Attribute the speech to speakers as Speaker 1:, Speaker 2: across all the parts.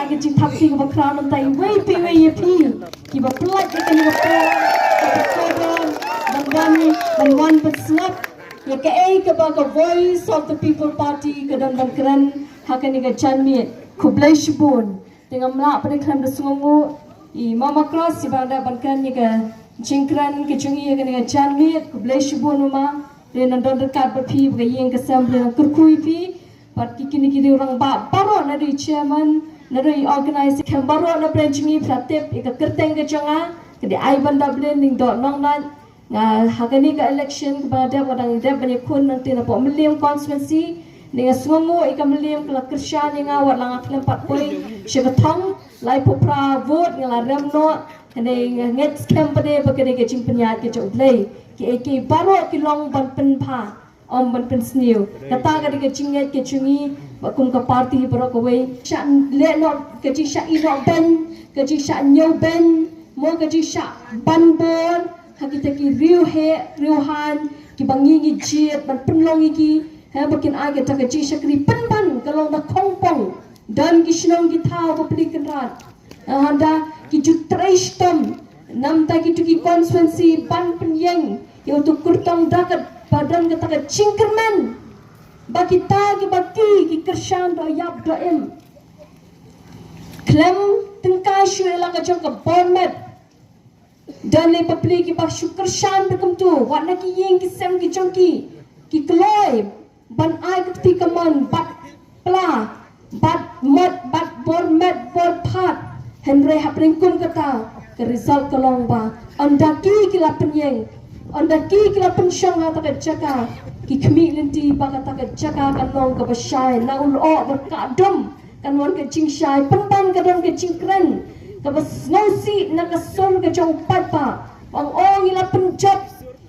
Speaker 1: ke cing tapi ke bakran nanti wei pi wei pi ki bapelat ke ni bapelat dan wan bersnap ya ke baga voice of the people party ke dan keren hakan ni ke chanmi kublai shibun dengan melak pada klan besungu I mama cross si bangda bankan ni ke jingkran ke chungi ke ni ke chanmi kublai shibun mama dan don dekat berpi ke yang ke assembly kurkui pi pat kini orang baro nari chairman nari organize kem baro na branching pratep ika kerteng ke janga ke di ai banda blending dot nong nan nga hakani ka election kepada wadang ida banyak kun nanti na po meliam constituency dengan sungu ika meliam kala kershan nga walang aklam patpoi syekatong lai popra vote ngala remno ane nget kem pade bagade ke jimpenya ke jodlei ke baro ki long ban penpa om ban pensniu kata ka ke jinget ke chungi bakum ka party baro ko wei shan le no ke ji sha ino ben ke ji sha nyau ben mo ke ji sha ban bon hakita ki riuhan ki bangi gi jiet ban penlong ki ha bakin age ta ke ji sha kri penban kalau na kongpong dan ki shnong ki thao ko plikan rat anda ki ju treistom nam ta ki tu ki constituency ban penyeng yo tu kurtong dakat badan kata ke cingkerman bagi tagi bagi ki kershan do yap do em klem tengkai syuela ka jong ka bonmet dan le papli ki ba syukershan bekum tu warna ki yeng ki sem ki jong ki kloi ban ai ki kaman bat pla bat mod bat bonmet bor phat henry hapringkum kata ke result kalong ba anda ki la penyeng anda ki kila pensyang hata ke jaka ki kemi linti baka ta ke jaka kan nong ke besyai na ul o berkadom kan wan ke jing syai penban ke don ke jing kren ke besnosi na ke son ke jong papa wang ong ila penjab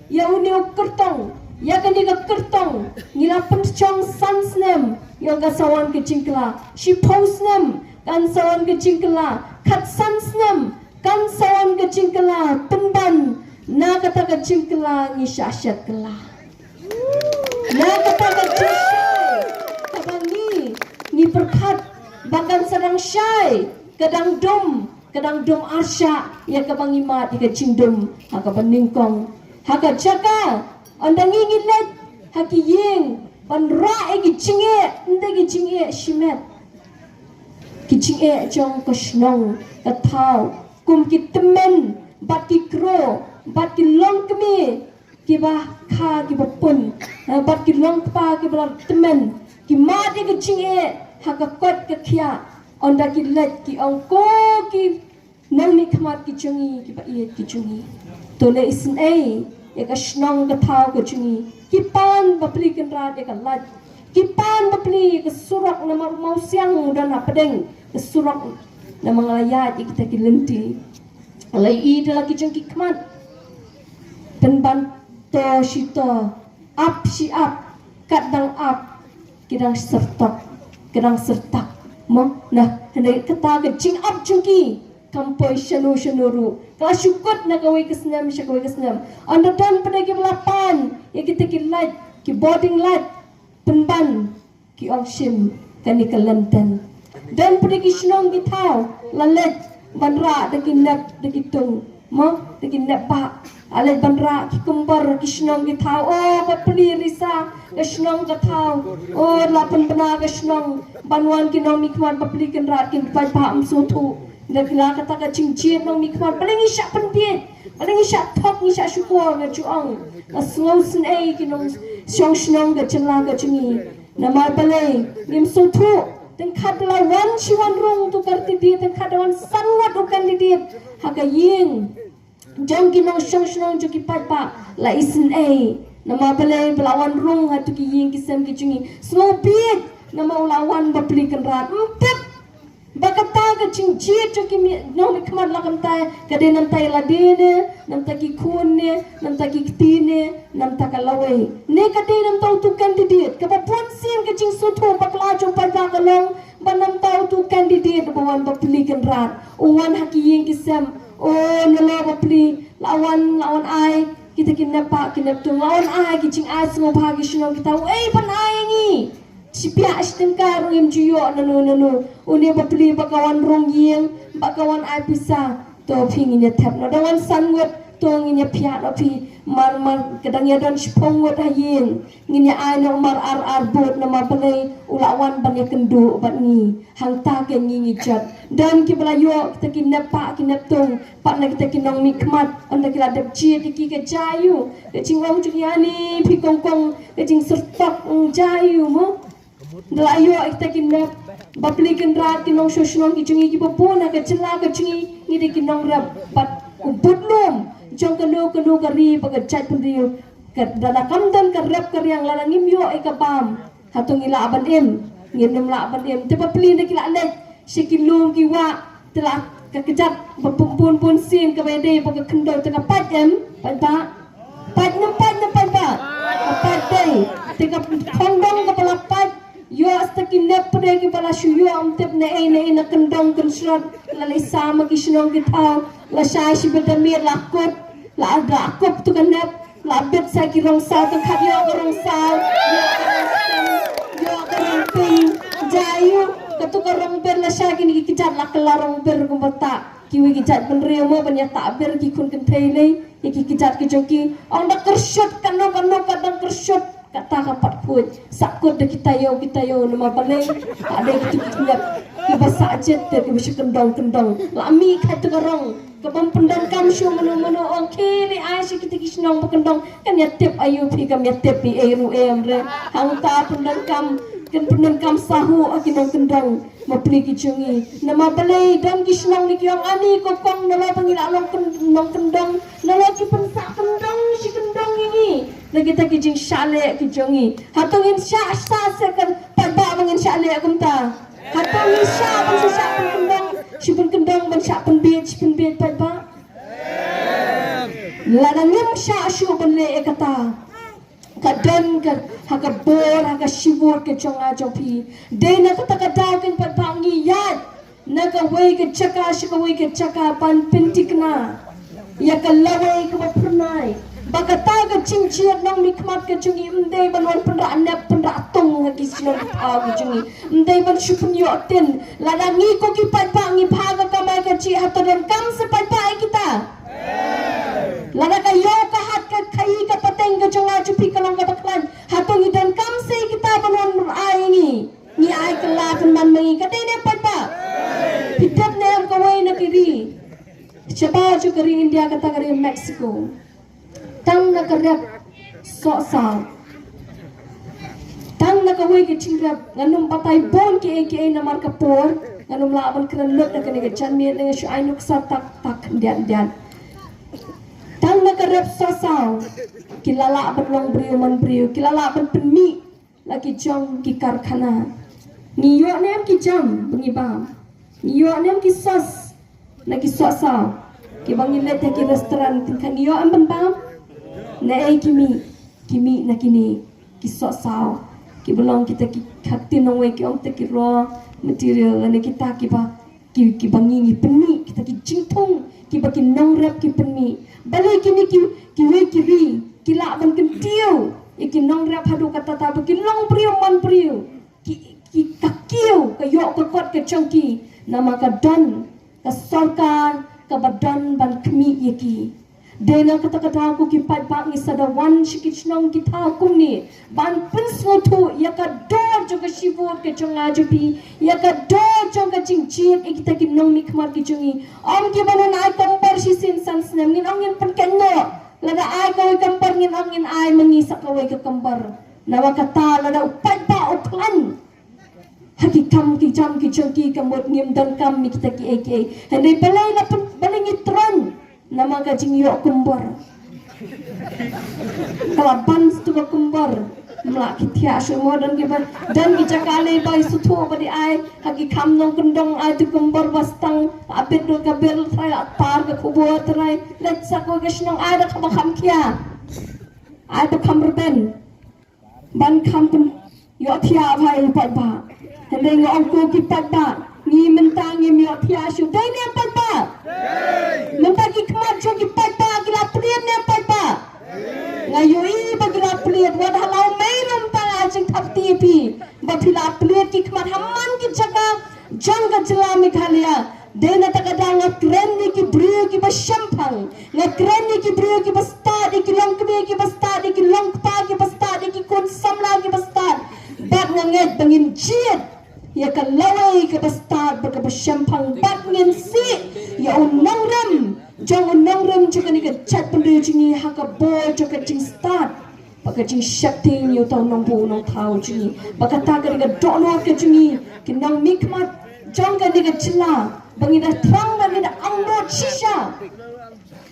Speaker 1: ya uni kertong ya kan ni ke kertong ila pensyang sansnem yang ke sawan ke jingkla shi posnem kan sawan ke jingkla kat sansnem kan sawan ke jingkla penban na kata ke jingkla ni syashat kela na kata ke jingkla kabang ni perkat bahkan sedang syai kadang dum arsya ya kabang imat ke jingdum haka beningkong haka jaka anda ngingilet haki yeng pan ra gi jinge nda gi jinge shimet ki jinge jong ko shnong ka thau kum ki temen bat ki kro bat ki long kemi ki ba kha ki ba pun bat ki long pa ki ba temen ki ma de ki jinge haka kot ka khia onda ki let ki ongko ki nang ni khamat ki chungi ki ba iet ki chungi to le isin ei ya ka shnong ka thau ka chungi ki pan ba pli kan ra de ka lat ki pan ba pli ka surak na mau siang dan apedeng ka surak na mangalayat kita ki lenti alai I dalam ki chungi khamat penban to shito up shi up kadang up kidang sertak mo nah hendak kata ke jing up chungi kampoi shanu kalau syukut nak kawai kesenam anda dan pada ki belapan ya kita ki light ki boarding light penban ki option kan ni kelenten dan pada ki shnong ki thau lalet banra deki nak deki tung mo deki nak ba ale banra ki kumbar ki shnong ki thau oh papli risa ki shnong ka thau oh lapan bana ki shnong banwan ki nomi kwan papli kan rat kin pai pa am so thu dah kira kata ke cincin nong mikwan paling isyak pendiet paling isyak top isyak syukur ke juang asngau sen ai ki nong syong shnong ke cela ke cungi nama balai nim so thu ten khadla wan shiwan rong tu karti dia ten khadawan sanwat ukan di dia haka ying jong ki nong syong shnong jo ki pat pa la isen ai nama balai belawan rong hatu ki ying ki sem ki cungi so biet nama ulawan bapli kan rat empet bakata ke cincin tu kimi no mikmat la kamta kade nam tai la dene nam ta ki khone nam ta ki tine nam ta kalawe ne kade nam tau tu candidate ka pun sim ke cing sutu bakla jo pa ka long banam tau tu candidate bawan bapli kan rat uwan haki yeng kisam o nala bapli lawan ai kita kinap tu lawan ai ki cing ai semua bagi shino kita ei pan ai ni Sipia astengkar ngim juyo nanu uni bapli bakawan rong yeng bakawan ai pisa to pinginya tap no dawan sanwet to nginya pia no pi mar kadangnya dan spong wet hayeng nginya ai no mar ar bot na mabalai ulawan ban ya kendu bat ni hang ta ke ngi jat dan ki belayo kita kinap pa kinap tong pa na kita kinong mikmat on kita dap chi ki ke jayu ke cingong juliani pi kongkong ke cing sertak jayu mo Dalayo kita kinap bapli kenrat kinong sosnong kijungi kipopona kecela kecungi ngide kinong rapat ubudlum jong kanu kari pagajat pendiyo kat dada kamdan karap karyang larangim yo ikapam hatong ila aban nginom la aban te bapli na kila net sikilum kiwa telah kekejat berpumpun sin kabede pagakendor tengah pat pat ba pat day tengah kondong kepala pat yo hasta kinep pada kepala syuyo amtep na na kendong kensrat lalai sama kisnong kita la syai sibedamir lakut la aga akop tu kanep la bet sa kirong sa tu kadyo kirong sa yo kirong ping jayu katu kirong ber la syai kini kijat la kelarong ber kumbata kiwi kijat benriyo mo banyak tak ber kikun kentele iki kijat kijoki ong dak kersyut kanu kadang kersyut kata kapat pun sakut de kita yo nama balai ada gitu kita bahasa ajet de bisa kendong lami kata kerong kebam pendan kam syu menu ong kiri ai kita kisnong bekendong kan ya tip ayu pi kam ya tip pi eru re hangta pendan kam sahu akinong kendong mapli kijungi nama balai dan kisnong ni kyong ani kokong nala pangila long kendong nala ki pensak kendong si kendong ini lagi tak kijing syale kijongi hatong insya asa sekan pada mangin syale akumta hatong insya pensusah pendong sipun kendong bensyak penbet pada ladangim sya syu bele ekata kadon ka hakabor hakashibur ke jonga jopi dena kata kadaw ken pada ngiyat naga wei ke chaka pan pentikna ya kalawai ke pernai Bagata ke cincin nang nikmat ke cungi mendai banwan pendra anap pendra tung hagi sinon pau ke cungi mendai ban syupun yotin ladangi ko kipat pangi bhaga kamai ke ci hatodan kam sepai pai kita ladaka yo ka hat ka khai ka pateng ke jonga cupi kalong ka baklan hatong idan kam se kita banwan ai ni ai kala penman mengi ka dene pai hidup ne am kawai na kiri siapa ju kari India kata kari Mexico tang na karep so sa tang na kawai ke cingrap nganum patay bon ke na marka por nganum laban kran lot na kani ke chanmi na shu ai nuk sa tak dian tang na karep so sa kilala ban long brio kilala ban penmi lagi jong ki karkhana niyo nem ki jam bangibam niyo nem ki sos lagi so sa ki bangin let ki restoran kan niyo am bam na kimi na kini kisok sao ki belong kita ki hati nongwe ki om te ki ro material ane kita ki bangi peni kita ki jingtong ki ki nong rap ki peni balai kini ki we ki ri ki la ban kentiu ki nong rap hadu kata ta ki long priu man priu ki kakiu ka yo ko kot ke chongki nama ka don ka sarkar ka badan ban kemi yeki dena kata-kata aku kipat bak ni sadawan sikichnong kita kumni ban pensmotu ya ka do juga sibur ke jonga jupi ya ka do jonga cincin kita kinong nikmat kijungi om ki banon ai kampar sisin sans nem ngin ongin penkenno lada ai kawai kampar ngin ongin ai mengisak kawai ke kampar nawa kata lada upat ba uklan hakikam ki jam ki chongki kamot ngim dan kam mi kita ki eke henday balai na balai ngitron nama gajing yok kumbar kalaban tu kumbar melak kitia semua dan kijakale bai sutu badi ai hagi kam nong kendong ai tu kumbar bastang abet do kabel trai par ke kubur trai let sako gesnong ai da kabakam kia ai da kamrben ban kam yok tia bai pat ba henday ngong ko kipat ba ni mentang ni yok tia shu dai ne pat ba mentagi kemat jogi pada gila plian ne pada ngayoi bagila plian wad halau mailam tang ajing thap tipi bapi Dena takada nga kren ni ki brio ki basyampang. Nga kren ni ki brio ki bastad, ki long kbe ki bastad, ki long pa ki bastad, ki kun samla ki bastad. Bat nga nget bangin jid. Ya ka laway ka bastad baka basyampang bat ngin si. Ya unang rem. Jong unang rem juga ni ka chat pendu jingi haka bo juga jing stad. Baka jing syakti ni utau nong bu nong tau jingi. Baka taga ni ka dono ka jingi. Kinang mikmat. Jong ka ni ka cila. Bangida terang bangida angdo shisha.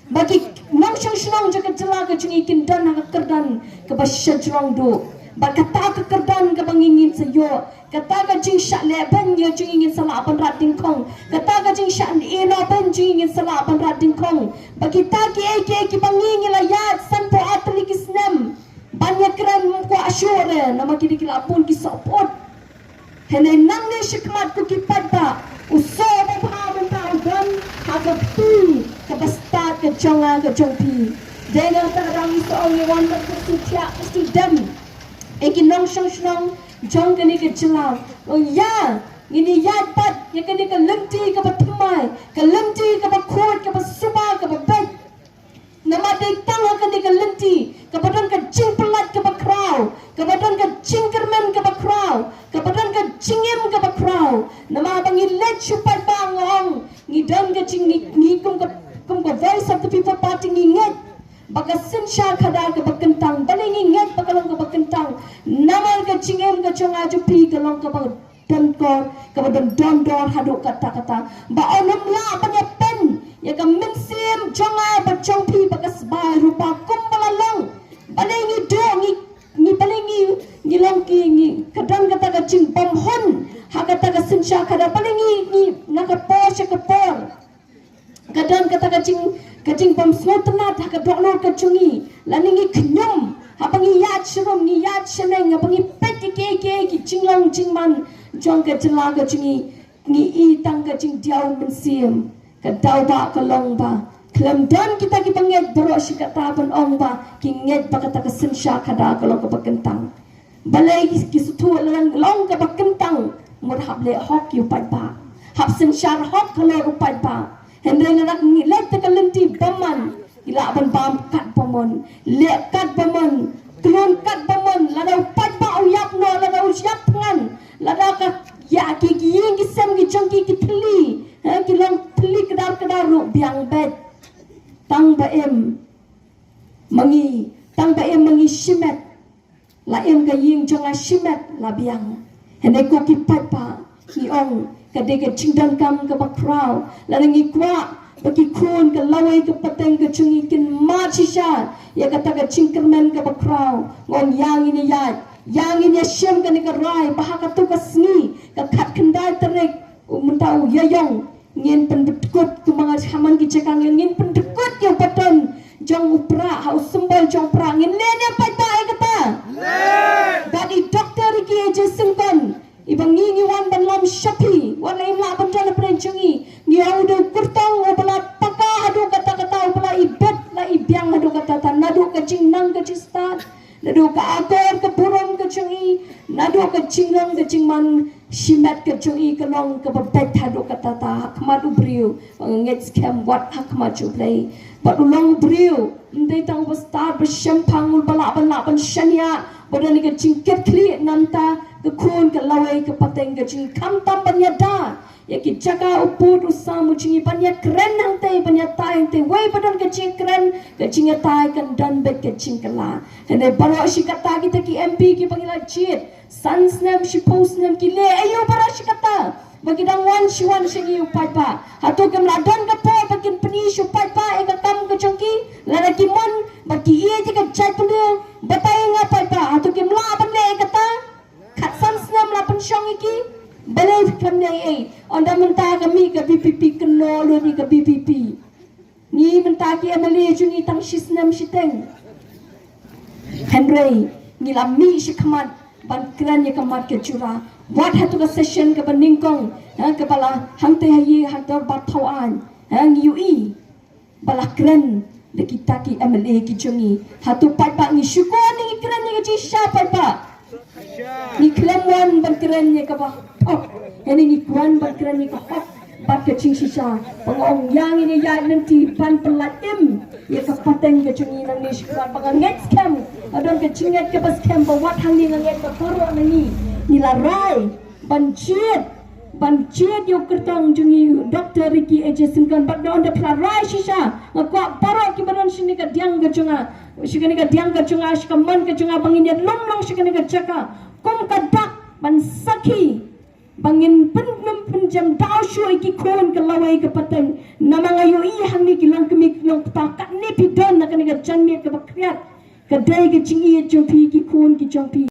Speaker 1: Bagi nang syang juga cila ka jingi kindan haka kerdan ka basya jrong do. Berkata ke kerdan ke bangingin sayo. Kata ke jing syak leben yo jing ingin salah apan rating kong. Kata ke jing syak ino ben jing ingin salah apan rating kong. Bagi taki eke bangingin layat sanpo atli kisnem. Banyak keren ko asyure nama kiri kila pun ki support. Hene nang ne shikmat ko ki padda. Uso mo pa mo ta udan hagap tu ke basta ke jonga ke jongpi. Dengar tarang iso ongi wan mat ku tia ku dem. Eki nong shong jong kani ke jelau. Oh ya, ini ya pat ya kani ke lenti ke batumai, ke lenti ke bakut ke basuba ke babet. Nama dek tang kani ke lenti, ke badan ke jing pelat ke bakrau, ke badan ke jing kermen ke bakrau, ke badan ke jingim ke bakrau. Nama abang ilet supat bang ong, ngidam ke jing ni kum ke voice of the people party nginget. Baka sensya kada ke bakentang baling inget bakalong ke bakentang namal ke cingem ke conga jupi kalong ke bang donkor ke badan dondor haduk kata-kata ba onam la panya pen ya ke mensim conga bacong pi baka sebai rupa kumbalalong baling do ni baling ni long ki ni kadang kata ke cing pamhon hakata ke sensya kada baling ni nakapor syakapor kadang kata kacing pom smotna ta ka dokno ka chungi laningi knyum habangi yat shrom ni yat sheneng habangi pet ke ki jinglong jingman jong ka jela ka chungi ni i tang ka jing diau mensim ka dau ba ka long ba klem dan kita ki banget bro shikata ban ong ba ki nget ba kata ka sensha kada ka long ka bakentang balai ki sutu lang long ka bakentang mur hable hok yu pat ba hab sensha hok ka lo pat ba Hendra nak ngilat tekalenti baman, ila aban bam kat bamon, lek kat bamon, kelon kat bamon, ladau pat ba uyap no, ladau uyap pengan, ladau ka ya ki ying ki sem ki jongki ki teli, ki long teli kedar ru biang bet, tang ba em mangi shimet, la em ka ying jonga shimet la biang, hendra ko ki pat ba, ki ong. Kadege cingdan kam ke bakrau lalangi kwa bagi kun ke lawai ke pateng ke cungi kin machisha ya kata ke cingkermen ke bakrau ngong yang ini syem ke ni ke rai bahaka tu ke sengi ke kat kendai terik mentau yayong ngin pendekut ke mga haman ki cekang ngin pendekut yang paton jong upra haus sembal jong pra ngin lenya patai kata bagi dokter ki je sengkon ibang ngi wan ban lam shapi wan lain la ban jana prenchungi ni audo kurtang obala paka adu kata-kata obala ibet la ibyang adu kata nadu ka jingnang ka chistat nadu ka akor ka burom ka chungi nadu ka jingnang ka jingman shimet ka chungi ka long ka babet adu kata hakmadu brio nget scam what hakmaju play but long brio ndai tang bastar besyampang obala ban shania badan ka jingket kli nanta ke kun ke lawai ke pateng ke jing kam tam banyada ya ki jaga uput usamu jingi banyak keren nang te banyak tai te wei badan ke jing keren ke jing tai kan dan bet ke jing kala ene baro shi kata kita ki MP ki pangila chit sans nam shi post nam ki le ayo baro shi kata bagi dang wan shi upai pa hatu kem ladan ke po bakin peni shi upai pa e ka tam ke jongki lana ki mon bagi ye je ke jai pende batai ngapai pa hatu kem la ban le kata kat sansnam la pensyong iki balai kami anda mentah kami ke BPP kena lu ni ke BPP ni mentah ki amali jungi tang shisnam shiteng Henry ni la mi shikmat ban kran ye kamat ke jura wat hatu ka session ke baningkong ke bala hangte hayi hator bathauan ngi ui bala kran de kita ki amali ki jungi hatu pat ba ni syukon ni kran ni ji sha pat ba ni klan wan ban keren ni ka ba oh ini ni kwan ban keren ni ka hok bat ke cing sisa pangong yang ini ya nanti pan pelaim ya ke pateng ke cing nang ni shikwa panganget scam adon ke cinget ke pas scam bawat hang ni nganget ke koro nani nilarai Banciet yo kertang jungi Dr. Ricky AJ Singkan bat don de plarai shisha ngakwa paro ki baron sini ka diang ga chunga shikani ka diang ga chunga shikaman ka chunga bangin ya long shikani ka chaka kom ka dak ban sakhi bangin penjam dau shui ki kon ka lawai ka pateng namanga yo I hangni ki lang kemi long takat ni pidon na kani ka janmi ka bakriat ka dai ka chingi jompi ki kon ki jompi